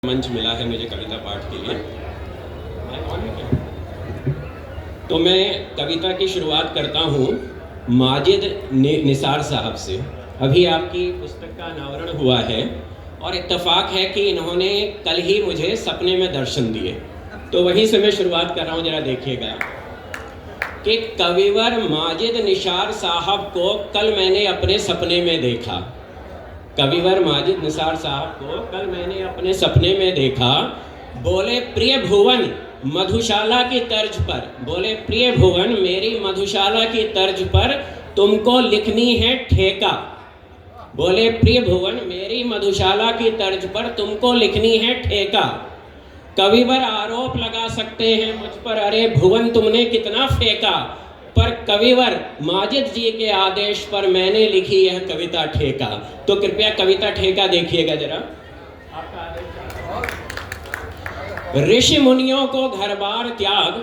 मंच मिला है मुझे कविता पाठ के लिए। तो मैं कविता की शुरुआत करता हूँ माजिद निसार साहब से। अभी आपकी पुस्तक का अनावरण हुआ है और इत्तेफाक है कि इन्होंने कल ही मुझे सपने में दर्शन दिए, तो वहीं से मैं शुरुआत कर रहा हूँ। जरा देखिएगा कि कविवर माजिद निसार साहब को कल मैंने अपने सपने में देखा। कविवर माजिद निसार साहब को कल मैंने अपने सपने में देखा। बोले प्रिय भुवन मधुशाला की तर्ज पर, बोले प्रिय भुवन मेरी मधुशाला की तर्ज पर तुमको लिखनी है ठेका। बोले प्रिय भुवन मेरी मधुशाला की तर्ज पर तुमको लिखनी है ठेका। कविवर आरोप लगा सकते हैं मुझ पर, अरे भुवन तुमने कितना फेंका, पर कविवर माजिद जी के आदेश पर मैंने लिखी यह कविता ठेका। तो कृपया कविता ठेका देखिएगा जरा। ऋषि मुनियों को घर बार त्याग,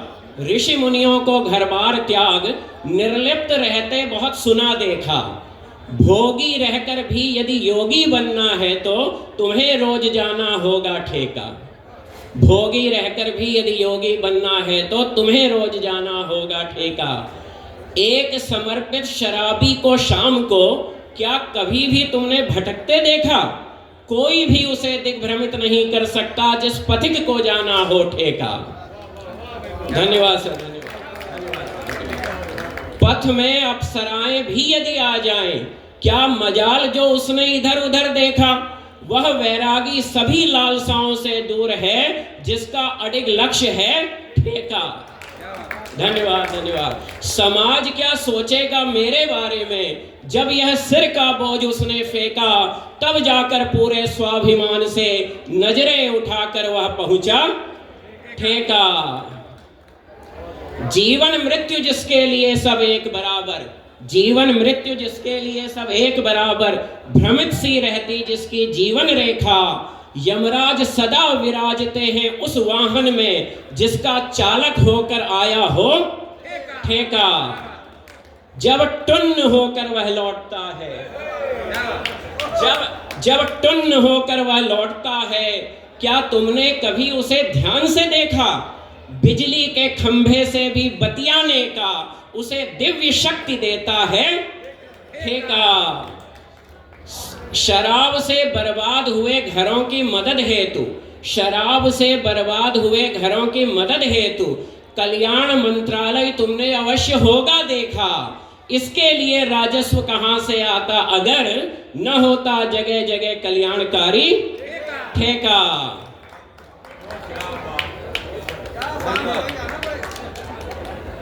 ऋषि मुनियों को घर बार त्याग, निर्लिप्त रहते बहुत सुना देखा। भोगी रहकर भी यदि योगी बनना है तो तुम्हें रोज जाना होगा ठेका। भोगी रहकर भी यदि योगी बनना है तो तुम्हें रोज जाना होगा ठेका। एक समर्पित शराबी को शाम को क्या कभी भी तुमने भटकते देखा? कोई भी उसे दिग्भ्रमित नहीं कर सकता जिस पथिक को जाना हो ठेका। धन्यवाद सर, धन्यवाद। पथ में अप्सराएं भी यदि आ जाएं, क्या मजाल जो उसने इधर उधर देखा। वह वैरागी सभी लालसाओं से दूर है जिसका अडिग लक्ष्य है ठेका। धन्यवाद, धन्यवाद। समाज क्या सोचेगा मेरे बारे में, जब यह सिर का बोझ उसने फेंका, तब जाकर पूरे स्वाभिमान से नजरें उठाकर वह पहुंचा ठेका। जीवन मृत्यु जिसके लिए सब एक बराबर, जीवन मृत्यु जिसके लिए सब एक बराबर, भ्रमित सी रहती जिसकी जीवन रेखा। यमराज सदा विराजते हैं उस वाहन में जिसका चालक होकर आया हो ठेका। जब टुन्न होकर वह लौटता है, जब टुन्न होकर वह लौटता है, क्या तुमने कभी उसे ध्यान से देखा। बिजली के खंभे से भी बतियाने का उसे दिव्य शक्ति देता है ठेका। शराब से बर्बाद हुए घरों की मदद हेतु, शराब से बर्बाद हुए घरों की मदद हेतु कल्याण मंत्रालय तुमने अवश्य होगा देखा। इसके लिए राजस्व कहां से आता अगर न होता जगह जगह कल्याणकारी ठेका।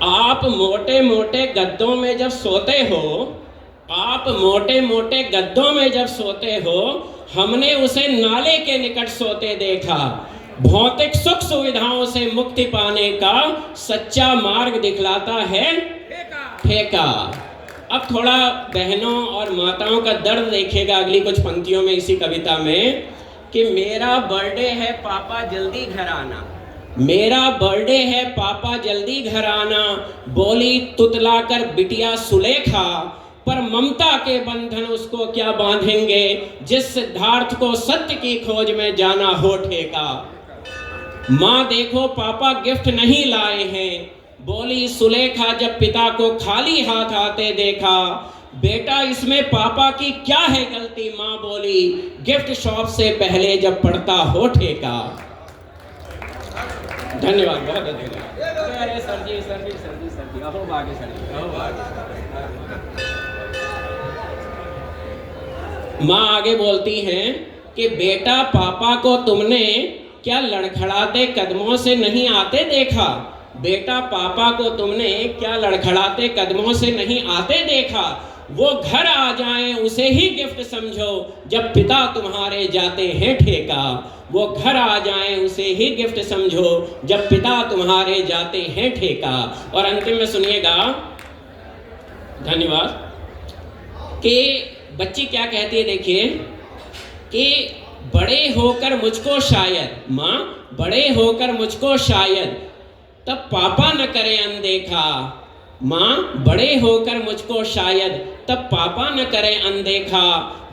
आप मोटे मोटे गद्दों में जब सोते हो, आप मोटे मोटे गद्दों में जब सोते हो, हमने उसे नाले के निकट सोते देखा। भौतिक सुख सुविधाओं से मुक्ति पाने का सच्चा मार्ग दिखलाता है ठेका। अब थोड़ा बहनों और माताओं का दर्द देखिएगा अगली कुछ पंक्तियों में इसी कविता में, कि मेरा बर्थडे है पापा जल्दी घर आना, मेरा बर्थडे है पापा जल्दी घर आना। बोली तुतलाकर बिटिया सुलेखा, पर ममता के बंधन उसको क्या बांधेंगे जिस सिद्धार्थ को सत्य की खोज में जाना हो ठेका। माँ देखो पापा गिफ्ट नहीं लाए हैं, बोली सुलेखा जब पिता को खाली हाथ आते देखा। बेटा इसमें पापा की क्या है गलती, माँ बोली गिफ्ट शॉप से पहले जब पड़ता हो ठेका। धन्यवाद, बहुत धन्यवाद। अरे सर जी, सर जी, सर जी, सर जी, अहो बागे सर जी, अहो बागे। माँ आगे बोलती हैं कि बेटा पापा को तुमने क्या लड़खड़ाते कदमों से नहीं आते देखा। बेटा पापा को तुमने क्या लड़खड़ाते कदमों से नहीं आते देखा। वो घर आ जाएं उसे ही गिफ्ट समझो जब पिता तुम्हारे जाते हैं ठेका। वो घर आ जाएं उसे ही गिफ्ट समझो जब पिता तुम्हारे जाते हैं ठेका। और अंतिम में सुनिएगा, धन्यवाद, कि बच्ची क्या कहती है देखिए, कि बड़े होकर मुझको शायद, माँ बड़े होकर मुझको शायद तब पापा न करे अनदेखा। माँ बड़े होकर मुझको शायद तब पापा न करें अनदेखा,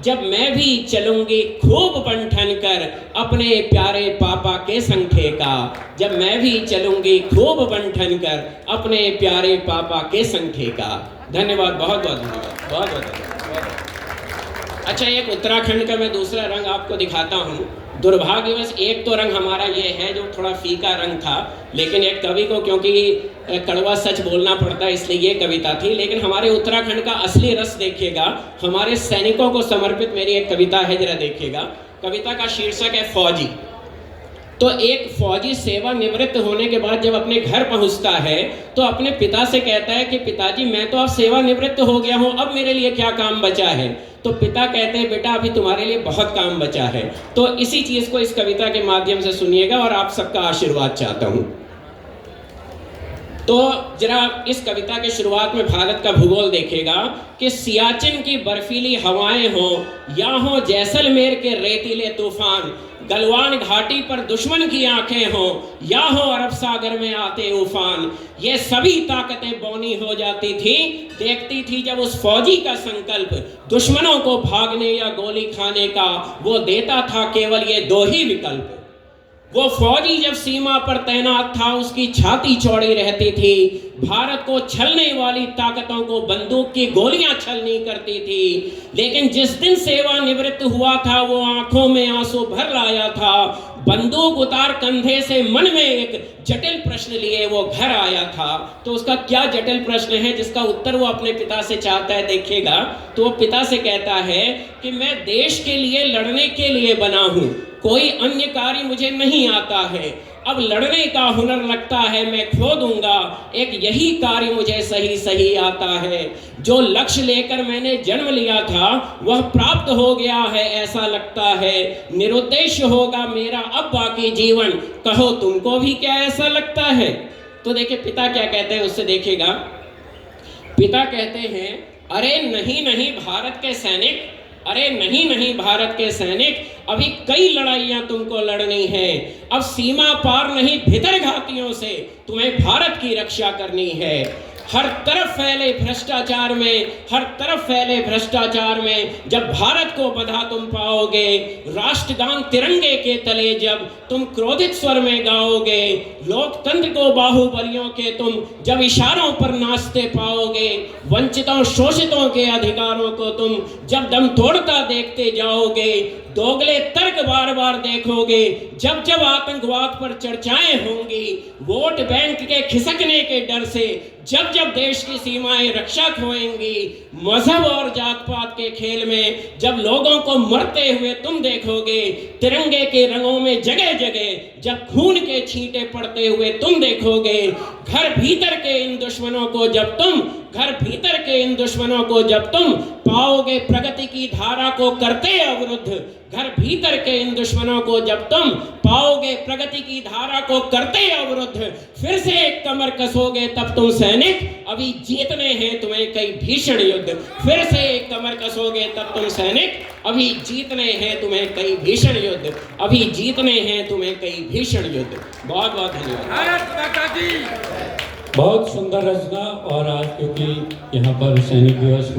जब मैं भी चलूंगी खूब बंठन कर अपने प्यारे पापा के संग ठेका। जब मैं भी चलूंगी खूब बंठन कर अपने प्यारे पापा के संग ठेका। धन्यवाद, बहुत बहुत धन्यवाद, बहुत बहुत धन्यवाद। अच्छा, एक उत्तराखंड का मैं दूसरा रंग आपको दिखाता हूँ। दुर्भाग्यवश एक तो रंग हमारा ये है जो थोड़ा फीका रंग था, लेकिन एक कवि को क्योंकि कड़वा सच बोलना पड़ता है इसलिए ये कविता थी। लेकिन हमारे उत्तराखंड का असली रस देखिएगा, हमारे सैनिकों को समर्पित मेरी एक कविता है, जरा देखिएगा। कविता का शीर्षक है फौजी। तो एक फौजी सेवानिवृत्त होने के बाद जब अपने घर पहुंचता है तो अपने पिता से कहता है कि पिताजी मैं तो अब सेवानिवृत्त हो गया हूं, अब मेरे लिए क्या काम बचा है। तो पिता कहते हैं बेटा अभी तुम्हारे लिए बहुत काम बचा है। तो इसी चीज को इस कविता के माध्यम से सुनिएगा और आप सबका आशीर्वाद चाहता हूं। तो जरा इस कविता के शुरुआत में भारत का भूगोल देखिएगा कि सियाचिन की बर्फीली हवाएं हो या हो जैसलमेर के रेतीले तूफान, गलवान घाटी पर दुश्मन की आंखें हो या हो अरब सागर में आते उफान, ये सभी ताकतें बौनी हो जाती थी, देखती थी जब उस फौजी का संकल्प दुश्मनों को भागने या गोली खाने का, वो देता था केवल ये दो ही विकल्प। वो फौजी जब सीमा पर तैनात था उसकी छाती चौड़ी रहती थी, भारत को छलने वाली ताकतों को बंदूक की गोलियां छलनी करती थी। लेकिन जिस दिन सेवानिवृत्त हुआ था वो आंखों में आंसू भर लाया था, बंदूक उतार कंधे से मन में एक जटिल प्रश्न लिए वो घर आया था। तो उसका क्या जटिल प्रश्न है जिसका उत्तर वो अपने पिता से चाहता है, देखिएगा। तो वो पिता से कहता है कि मैं देश के लिए लड़ने के लिए बना हूं, कोई अन्य कार्य मुझे नहीं आता है, अब लड़ने का हुनर लगता है मैं खो दूंगा, एक यही कार्य मुझे सही सही आता है। जो लक्ष्य लेकर मैंने जन्म लिया था वह प्राप्त हो गया है ऐसा लगता है, निरुद्देश्य होगा मेरा अब बाकी जीवन, कहो तुमको भी क्या ऐसा लगता है। तो देखिए पिता क्या कहते हैं उससे देखिएगा। पिता कहते हैं अरे नहीं नहीं भारत के सैनिक, अरे नहीं नहीं भारत के सैनिक, अभी कई लड़ाइयां तुमको लड़नी है, अब सीमा पार नहीं भीतर घातियों से तुम्हें भारत की रक्षा करनी है। हर तरफ फैले भ्रष्टाचार में, हर तरफ फैले भ्रष्टाचार में जब भारत को बधा तुम पाओगे, राष्ट्रगान तिरंगे के तले जब तुम क्रोधित स्वर में गाओगे, लोकतंत्र को बाहुबलियों के तुम जब इशारों पर नाचते पाओगे, वंचितों शोषितों के अधिकारों को तुम जब दम तोड़ता देखते जाओगे, दोगले तर्क बार बार देखोगे, जब जब आतंकवाद पर चर्चाएं होंगी, वोट बैंक के खिसकने के डर से जब जब देश की सीमाएं रक्षा खोएंगी, मजहब और जात पात के खेल में जब लोगों को मरते हुए तुम देखोगे, तिरंगे के रंगों में जगह जगह जब खून के छींटे पड़ते हुए तुम देखोगे, घर भीतर के इन दुश्मनों को जब तुम, घर भीतर के इन दुश्मनों को जब तुम पाओगे प्रगति की धारा को करते अवरुद्ध, घर भीतर के इन दुश्मनों को जब तुम पाओगे प्रगति की धारा को करते अवरुद्ध, फिर से एक कमर कसोगे तब तुम सैनिक, अभी जीतने हैं तुम्हें कई भीषण युद्ध। फिर से एक कमर कसोगे तब तुम सैनिक, अभी जीतने हैं तुम्हें कई भीषण युद्ध, अभी जीतने हैं तुम्हें कई भीषण युद्ध। बहुत बहुत धन्यवाद। भारत माता की। बहुत सुंदर रचना। और आज क्योंकि यहाँ पर सैनिक दिवस